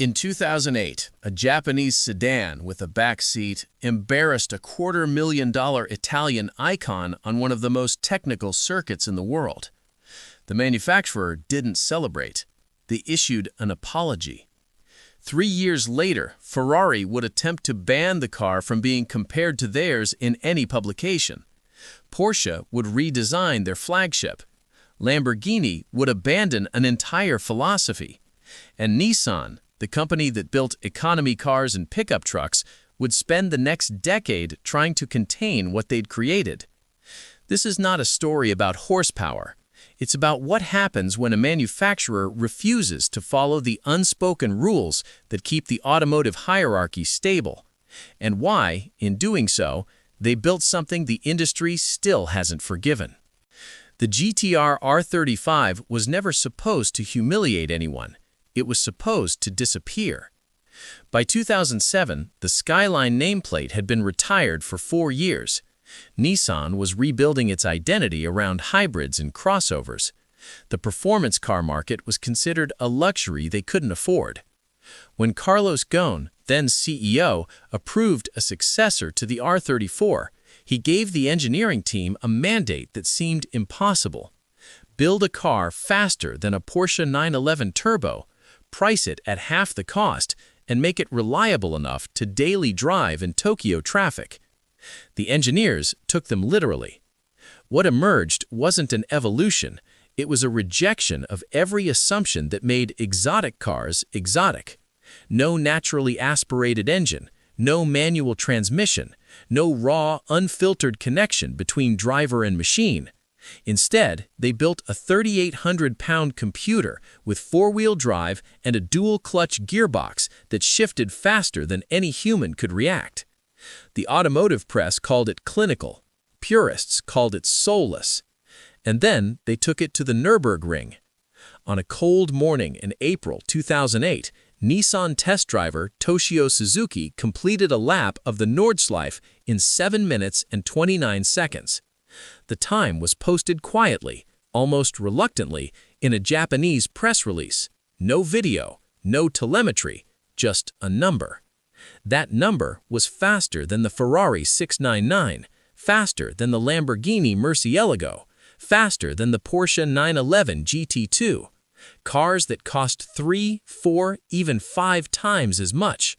In 2008, a Japanese sedan with a back seat embarrassed a $250,000 Italian icon on one of the most technical circuits in the world. The manufacturer didn't celebrate. They issued an apology. 3 years later, Ferrari would attempt to ban the car from being compared to theirs in any publication. Porsche would redesign their flagship. Lamborghini would abandon an entire philosophy. And Nissan, the company that built economy cars and pickup trucks, would spend the next decade trying to contain what they'd created. This is not a story about horsepower. It's about what happens when a manufacturer refuses to follow the unspoken rules that keep the automotive hierarchy stable, and why, in doing so, they built something the industry still hasn't forgiven. The GT-R R35 was never supposed to humiliate anyone. It was supposed to disappear. By 2007, the Skyline nameplate had been retired for 4 years. Nissan was rebuilding its identity around hybrids and crossovers. The performance car market was considered a luxury they couldn't afford. When Carlos Ghosn, then CEO, approved a successor to the R34, he gave the engineering team a mandate that seemed impossible. Build a car faster than a Porsche 911 Turbo, price it at half the cost, and make it reliable enough to daily drive in Tokyo traffic. The engineers took them literally. What emerged wasn't an evolution, it was a rejection of every assumption that made exotic cars exotic. No naturally aspirated engine, no manual transmission, no raw, unfiltered connection between driver and machine. Instead, they built a 3,800-pound computer with four-wheel drive and a dual-clutch gearbox that shifted faster than any human could react. The automotive press called it clinical. Purists called it soulless. And then they took it to the Nürburgring. On a cold morning in April 2008, Nissan test driver Toshio Suzuki completed a lap of the Nordschleife in 7 minutes and 29 seconds. The time was posted quietly, almost reluctantly, in a Japanese press release. No video, no telemetry, just a number. That number was faster than the Ferrari 699, faster than the Lamborghini Murcielago, faster than the Porsche 911 GT2. Cars that cost 3, 4, even 5 times as much.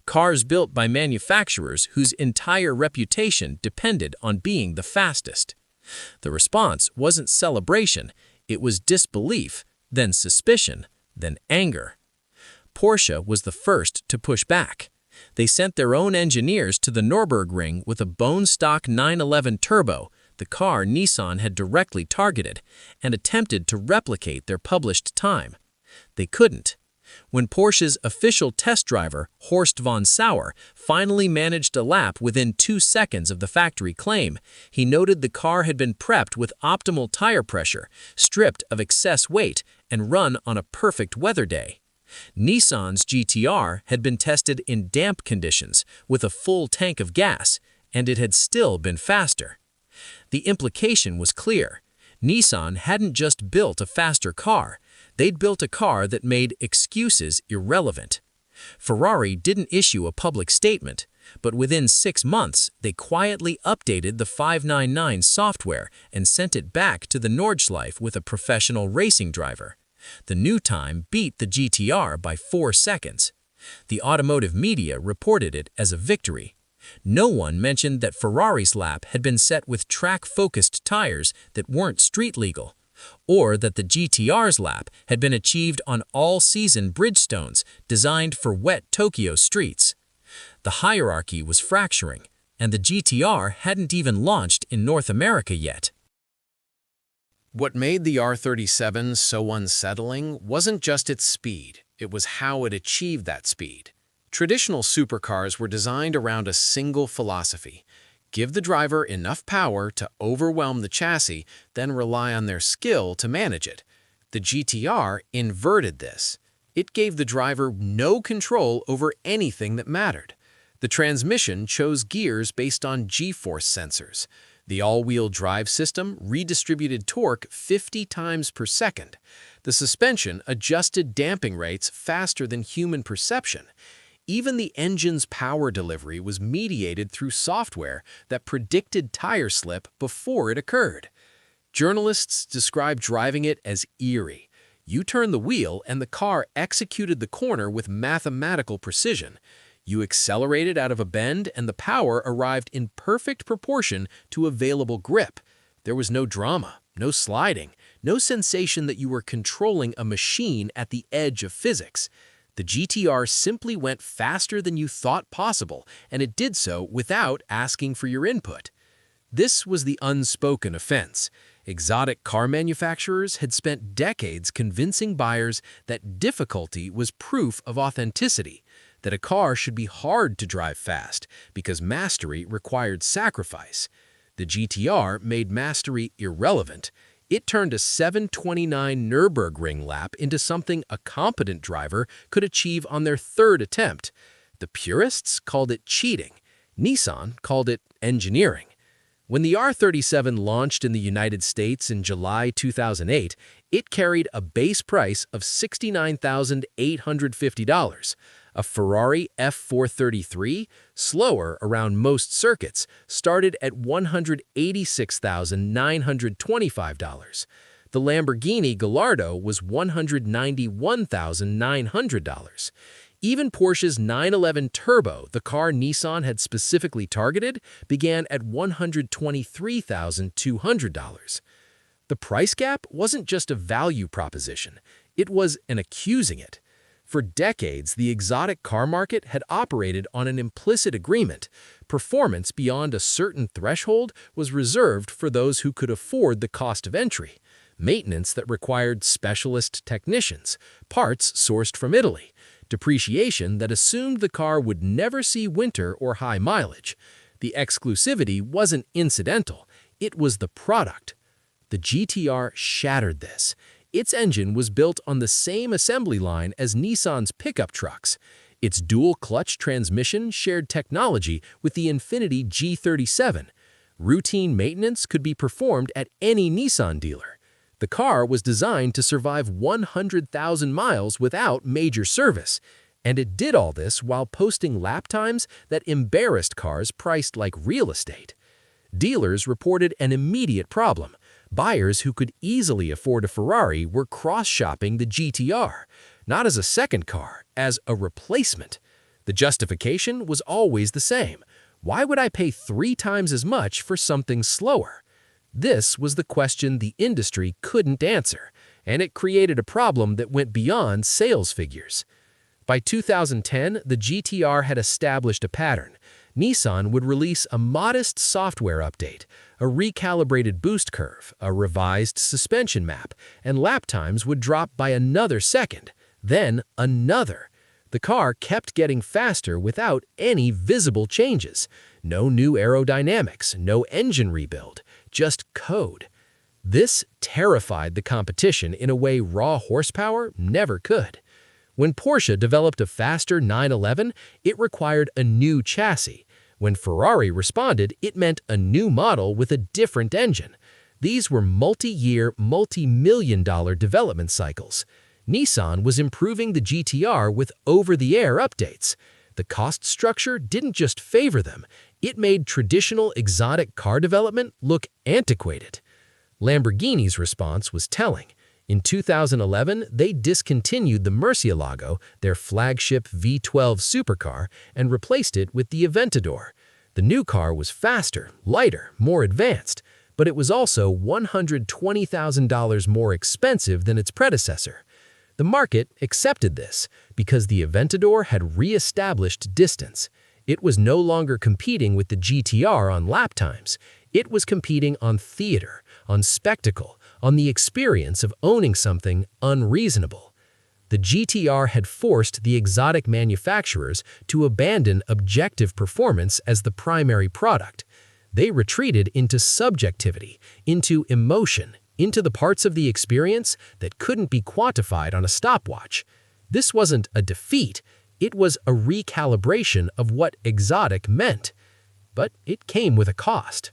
Cars built by manufacturers whose entire reputation depended on being the fastest. The response wasn't celebration, it was disbelief, then suspicion, then anger. Porsche was the first to push back. They sent their own engineers to the Nürburgring with a bone-stock 911 Turbo, the car Nissan had directly targeted, and attempted to replicate their published time. They couldn't. When Porsche's official test driver, Horst von Sauer, finally managed a lap within 2 seconds of the factory claim, he noted the car had been prepped with optimal tire pressure, stripped of excess weight, and run on a perfect weather day. Nissan's GT-R had been tested in damp conditions with a full tank of gas, and it had still been faster. The implication was clear. Nissan hadn't just built a faster car, they'd built a car that made excuses irrelevant. Ferrari didn't issue a public statement, but within 6 months, they quietly updated the 599 software and sent it back to the Nordschleife with a professional racing driver. The new time beat the GT-R by 4 seconds. The automotive media reported it as a victory. No one mentioned that Ferrari's lap had been set with track-focused tires that weren't street-legal, or that the GT-R's lap had been achieved on all-season Bridgestones designed for wet Tokyo streets. The hierarchy was fracturing, and the GT-R hadn't even launched in North America yet. What made the R37 so unsettling wasn't just its speed, it was how it achieved that speed. Traditional supercars were designed around a single philosophy: give the driver enough power to overwhelm the chassis, then rely on their skill to manage it. The GT-R inverted this. It gave the driver no control over anything that mattered. The transmission chose gears based on G-force sensors. The all-wheel drive system redistributed torque 50 times per second. The suspension adjusted damping rates faster than human perception. Even the engine's power delivery was mediated through software that predicted tire slip before it occurred. Journalists describe driving it as eerie. You turned the wheel and the car executed the corner with mathematical precision. You accelerated out of a bend and the power arrived in perfect proportion to available grip. There was no drama, no sliding, no sensation that you were controlling a machine at the edge of physics. The GT-R simply went faster than you thought possible, and it did so without asking for your input. This was the unspoken offense. Exotic car manufacturers had spent decades convincing buyers that difficulty was proof of authenticity, that a car should be hard to drive fast because mastery required sacrifice. The GT-R made mastery irrelevant. It turned a 729 Nürburgring lap into something a competent driver could achieve on their third attempt. The purists called it cheating. Nissan called it engineering. When the R37 launched in the United States in July 2008, it carried a base price of $69,850. A Ferrari F433, slower around most circuits, started at $186,925. The Lamborghini Gallardo was $191,900. Even Porsche's 911 Turbo, the car Nissan had specifically targeted, began at $123,200. The price gap wasn't just a value proposition, it was an accusing it. For decades, the exotic car market had operated on an implicit agreement. Performance beyond a certain threshold was reserved for those who could afford the cost of entry. Maintenance that required specialist technicians, parts sourced from Italy, depreciation that assumed the car would never see winter or high mileage. The exclusivity wasn't incidental, it was the product. The GT-R shattered this. Its engine was built on the same assembly line as Nissan's pickup trucks. Its dual-clutch transmission shared technology with the Infiniti G37. Routine maintenance could be performed at any Nissan dealer. The car was designed to survive 100,000 miles without major service, and it did all this while posting lap times that embarrassed cars priced like real estate. Dealers reported an immediate problem. Buyers who could easily afford a Ferrari were cross-shopping the GT-R, not as a second car, as a replacement. The justification was always the same. Why would I pay 3 times as much for something slower? This was the question the industry couldn't answer, and it created a problem that went beyond sales figures. By 2010, the GT-R had established a pattern. Nissan would release a modest software update, a recalibrated boost curve, a revised suspension map, and lap times would drop by another second, then another. The car kept getting faster without any visible changes. No new aerodynamics, no engine rebuild, just code. This terrified the competition in a way raw horsepower never could. When Porsche developed a faster 911, it required a new chassis. When Ferrari responded, it meant a new model with a different engine. These were multi-year, multi-million-dollar development cycles. Nissan was improving the GT-R with over-the-air updates. The cost structure didn't just favor them, it made traditional exotic car development look antiquated. Lamborghini's response was telling. In 2011, they discontinued the Murcielago, their flagship V12 supercar, and replaced it with the Aventador. The new car was faster, lighter, more advanced, but it was also $120,000 more expensive than its predecessor. The market accepted this because the Aventador had re-established distance. It was no longer competing with the GT-R on lap times. It was competing on theater, on spectacle, on the experience of owning something unreasonable. The GT-R had forced the exotic manufacturers to abandon objective performance as the primary product. They retreated into subjectivity, into emotion, into the parts of the experience that couldn't be quantified on a stopwatch. This wasn't a defeat, it was a recalibration of what exotic meant. But it came with a cost.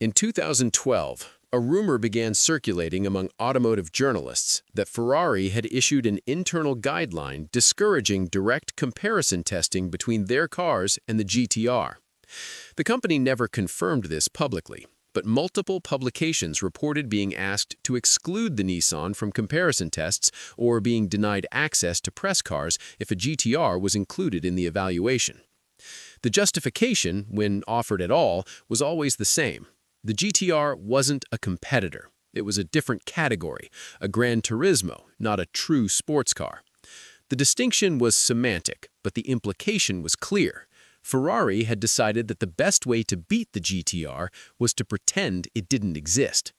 In 2012, a rumor began circulating among automotive journalists that Ferrari had issued an internal guideline discouraging direct comparison testing between their cars and the GT-R. The company never confirmed this publicly, but multiple publications reported being asked to exclude the Nissan from comparison tests or being denied access to press cars if a GT-R was included in the evaluation. The justification, when offered at all, was always the same. The GT-R wasn't a competitor. It was a different category, a Gran Turismo, not a true sports car. The distinction was semantic, but the implication was clear. Ferrari had decided that the best way to beat the GT-R was to pretend it didn't exist.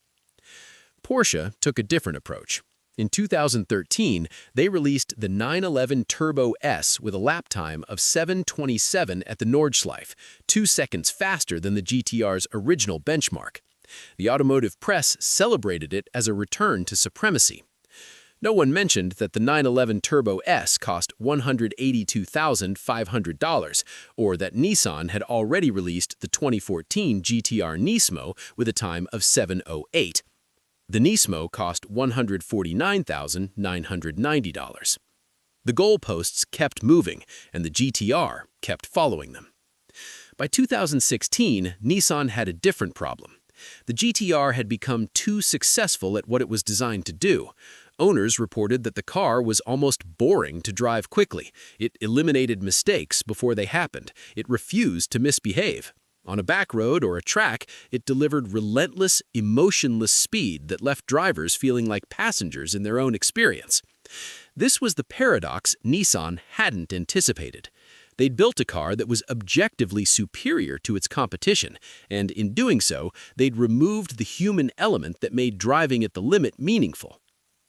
Porsche took a different approach. In 2013, they released the 911 Turbo S with a lap time of 7:27 at the Nordschleife, 2 seconds faster than the GT-R's original benchmark. The automotive press celebrated it as a return to supremacy. No one mentioned that the 911 Turbo S cost $182,500, or that Nissan had already released the 2014 GT-R Nismo with a time of 7:08. The Nismo cost $149,990. The goalposts kept moving, and the GT-R kept following them. By 2016, Nissan had a different problem. The GT-R had become too successful at what it was designed to do. Owners reported that the car was almost boring to drive quickly. It eliminated mistakes before they happened. It refused to misbehave. On a back road or a track, it delivered relentless, emotionless speed that left drivers feeling like passengers in their own experience. This was the paradox Nissan hadn't anticipated. They'd built a car that was objectively superior to its competition, and in doing so, they'd removed the human element that made driving at the limit meaningful.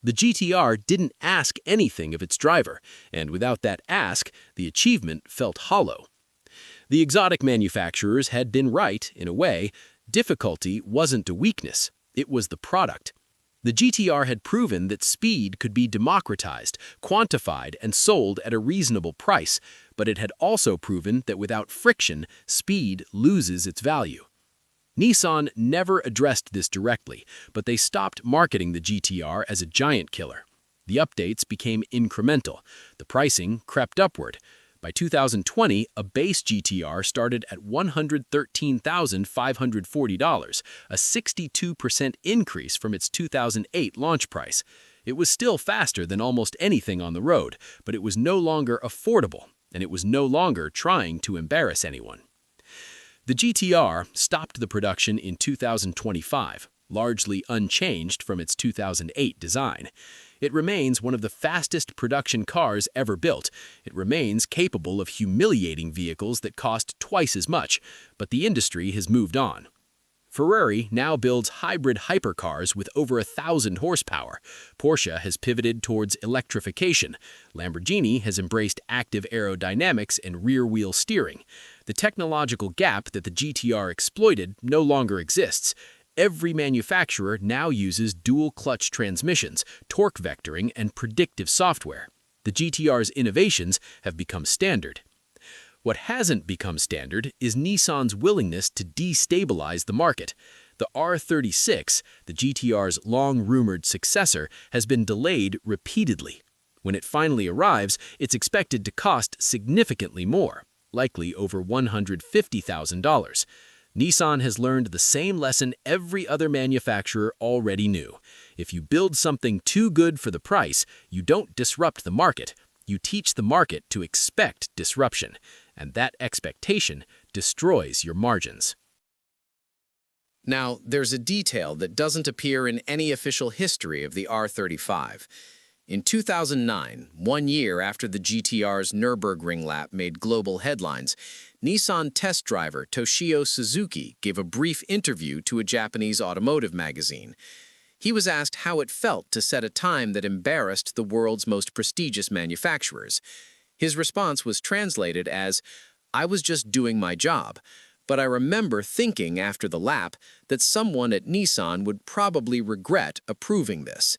The GT-R didn't ask anything of its driver, and without that ask, the achievement felt hollow. The exotic manufacturers had been right, in a way. Difficulty wasn't a weakness, it was the product. The GT-R had proven that speed could be democratized, quantified, and sold at a reasonable price, but it had also proven that without friction, speed loses its value. Nissan never addressed this directly, but they stopped marketing the GT-R as a giant killer. The updates became incremental. The pricing crept upward. By 2020, a base GT-R started at $113,540, a 62% increase from its 2008 launch price. It was still faster than almost anything on the road, but it was no longer affordable, and it was no longer trying to embarrass anyone. The GT-R stopped the production in 2025, largely unchanged from its 2008 design. It remains one of the fastest production cars ever built. It remains capable of humiliating vehicles that cost twice as much, but the industry has moved on. Ferrari now builds hybrid hypercars with over 1,000 horsepower. Porsche has pivoted towards electrification. Lamborghini has embraced active aerodynamics and rear-wheel steering. The technological gap that the GT-R exploited no longer exists. Every manufacturer now uses dual-clutch transmissions, torque vectoring, and predictive software. The GT-R's innovations have become standard. What hasn't become standard is Nissan's willingness to destabilize the market. The R36, the GT-R's long-rumored successor, has been delayed repeatedly. When it finally arrives, it's expected to cost significantly more, likely over $150,000. Nissan has learned the same lesson every other manufacturer already knew. If you build something too good for the price, you don't disrupt the market. You teach the market to expect disruption, and that expectation destroys your margins. Now, there's a detail that doesn't appear in any official history of the R35. In 2009, 1 year after the GT-R's Nürburgring lap made global headlines, Nissan test driver Toshio Suzuki gave a brief interview to a Japanese automotive magazine. He was asked how it felt to set a time that embarrassed the world's most prestigious manufacturers. His response was translated as, "I was just doing my job, but I remember thinking after the lap that someone at Nissan would probably regret approving this."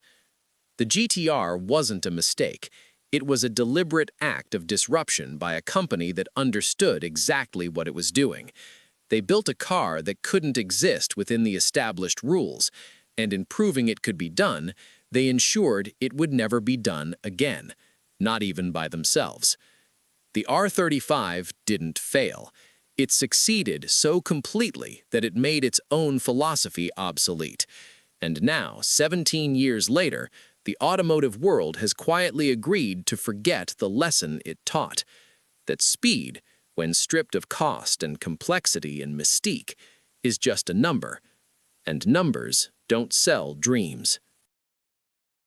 The GT-R wasn't a mistake. It was a deliberate act of disruption by a company that understood exactly what it was doing. They built a car that couldn't exist within the established rules, and in proving it could be done, they ensured it would never be done again, not even by themselves. The R35 didn't fail. It succeeded so completely that it made its own philosophy obsolete. And now, 17 years later, the automotive world has quietly agreed to forget the lesson it taught, that speed, when stripped of cost and complexity and mystique, is just a number, and numbers don't sell dreams.